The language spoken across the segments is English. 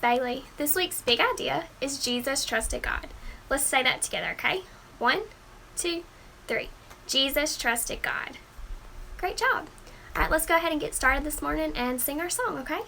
Bailey. This week's big idea is Jesus trusted God. Let's say that together, okay? 1, 2, 3. Jesus trusted God. Great job. All right, let's go ahead and get started this morning and sing our song, okay?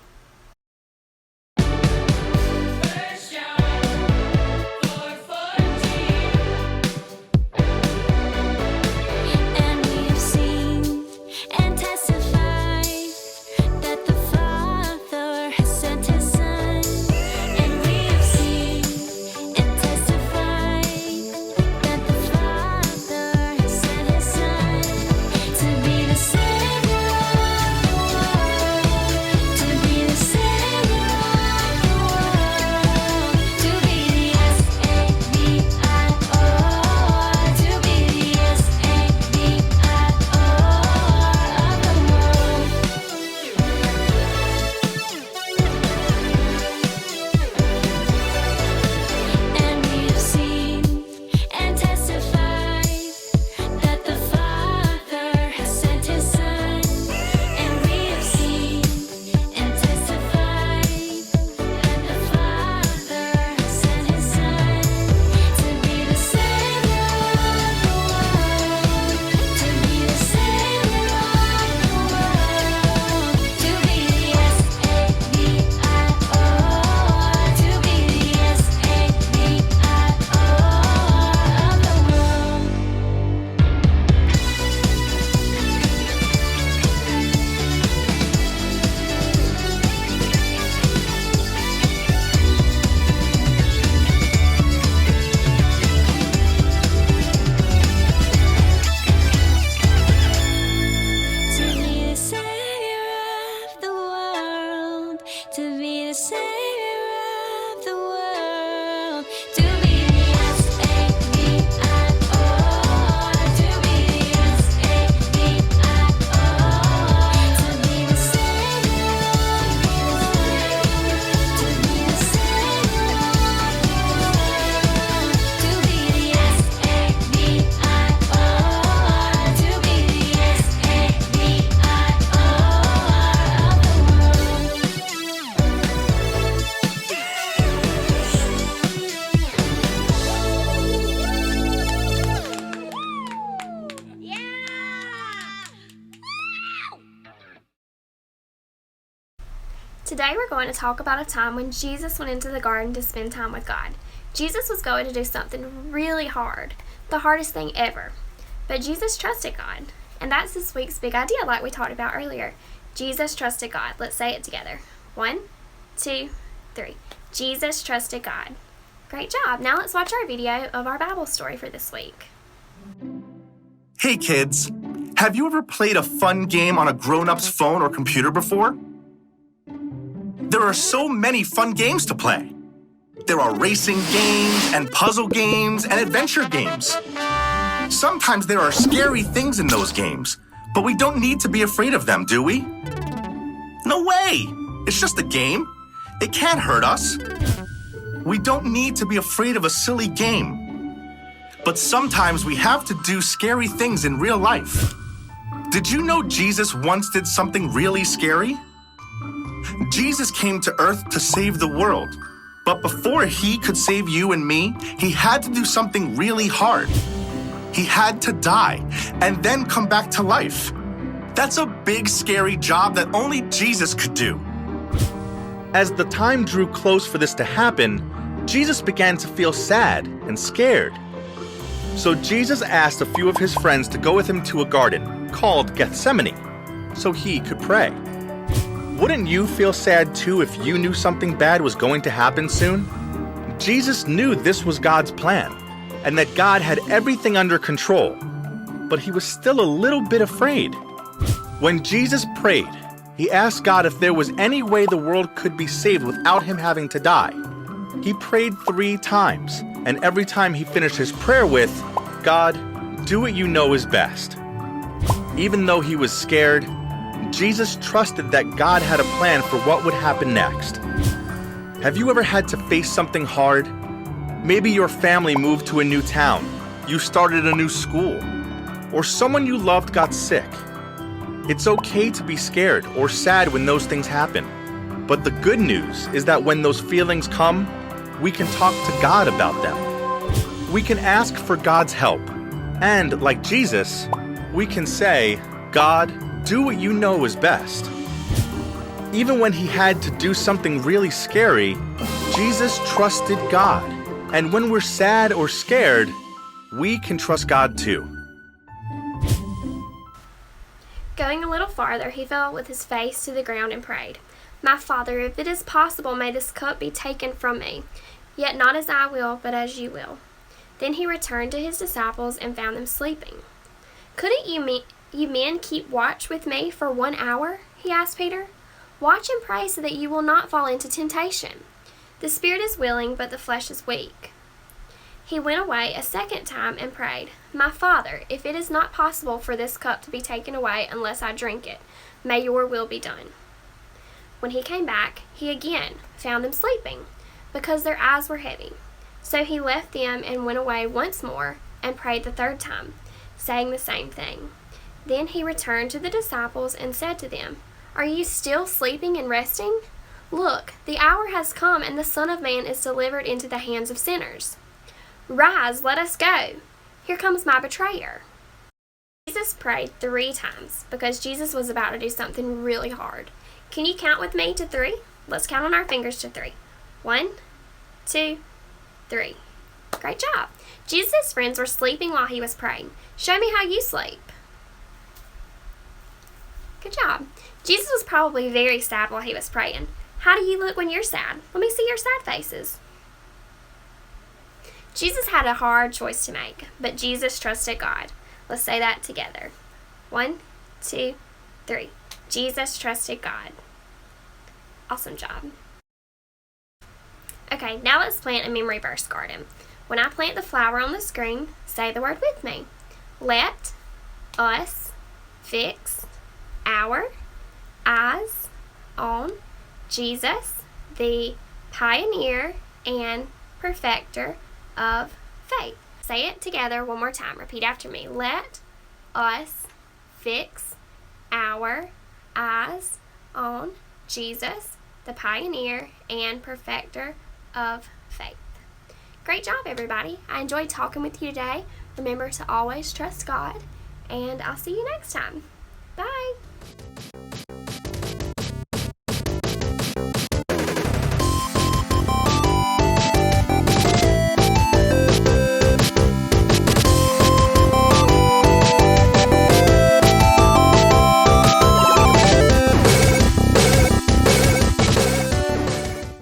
Today we're going to talk about a time when Jesus went into the garden to spend time with God. Jesus was going to do something really hard, the hardest thing ever. But Jesus trusted God. And that's this week's big idea like we talked about earlier. Jesus trusted God. Let's say it together. 1, 2, 3. Jesus trusted God. Great job. Now let's watch our video of our Bible story for this week. Hey kids, have you ever played a fun game on a grown-up's phone or computer before? There are so many fun games to play. There are racing games and puzzle games and adventure games. Sometimes there are scary things in those games, but we don't need to be afraid of them, do we? No way! It's just a game. It can't hurt us. We don't need to be afraid of a silly game. But sometimes we have to do scary things in real life. Did you know Jesus once did something really scary? Jesus came to earth to save the world. But before he could save you and me, he had to do something really hard. He had to die and then come back to life. That's a big, scary job that only Jesus could do. As the time drew close for this to happen, Jesus began to feel sad and scared. So Jesus asked a few of his friends to go with him to a garden called Gethsemane, so he could pray. Wouldn't you feel sad too if you knew something bad was going to happen soon? Jesus knew this was God's plan, and that God had everything under control, but he was still a little bit afraid. When Jesus prayed, he asked God if there was any way the world could be saved without him having to die. He prayed 3 times, and every time he finished his prayer with, "God, do what you know is best." Even though he was scared, Jesus trusted that God had a plan for what would happen next. Have you ever had to face something hard? Maybe your family moved to a new town, you started a new school, or someone you loved got sick. It's okay to be scared or sad when those things happen, But the good news is that when those feelings come, we can talk to God about them. We can ask for God's help. And like Jesus, we can say, God, do what you know is best. Even when he had to do something really scary, Jesus trusted God. And when we're sad or scared, we can trust God too. Going a little farther, he fell with his face to the ground and prayed, "My Father, if it is possible, may this cup be taken from me. Yet not as I will, but as you will." Then he returned to his disciples and found them sleeping. "Couldn't you men keep watch with me for 1 hour?" he asked Peter. "Watch and pray so that you will not fall into temptation. The spirit is willing, but the flesh is weak." He went away a second time and prayed, "My Father, if it is not possible for this cup to be taken away unless I drink it, may your will be done." When he came back, he again found them sleeping, because their eyes were heavy. So he left them and went away once more and prayed the third time, saying the same thing. Then he returned to the disciples and said to them, "Are you still sleeping and resting? Look, the hour has come, and the Son of Man is delivered into the hands of sinners. Rise, let us go. Here comes my betrayer." Jesus prayed 3 times because Jesus was about to do something really hard. Can you count with me to 3? Let's count on our fingers to 3. 1, 2, 3. Great job. Jesus' friends were sleeping while he was praying. Show me how you sleep. Good job. Jesus was probably very sad while he was praying. How do you look when you're sad? Let me see your sad faces. Jesus had a hard choice to make, but Jesus trusted God. Let's say that together. 1, 2, 3. Jesus trusted God. Awesome job. Okay, now let's plant a memory verse garden. When I plant the flower on the screen, say the word with me. Let us fix our eyes on Jesus, the pioneer and perfecter of faith. Say it together one more time. Repeat after me. Let us fix our eyes on Jesus, the pioneer and perfecter of faith. Great job, everybody. I enjoyed talking with you today. Remember to always trust God, and I'll see you next time. Bye.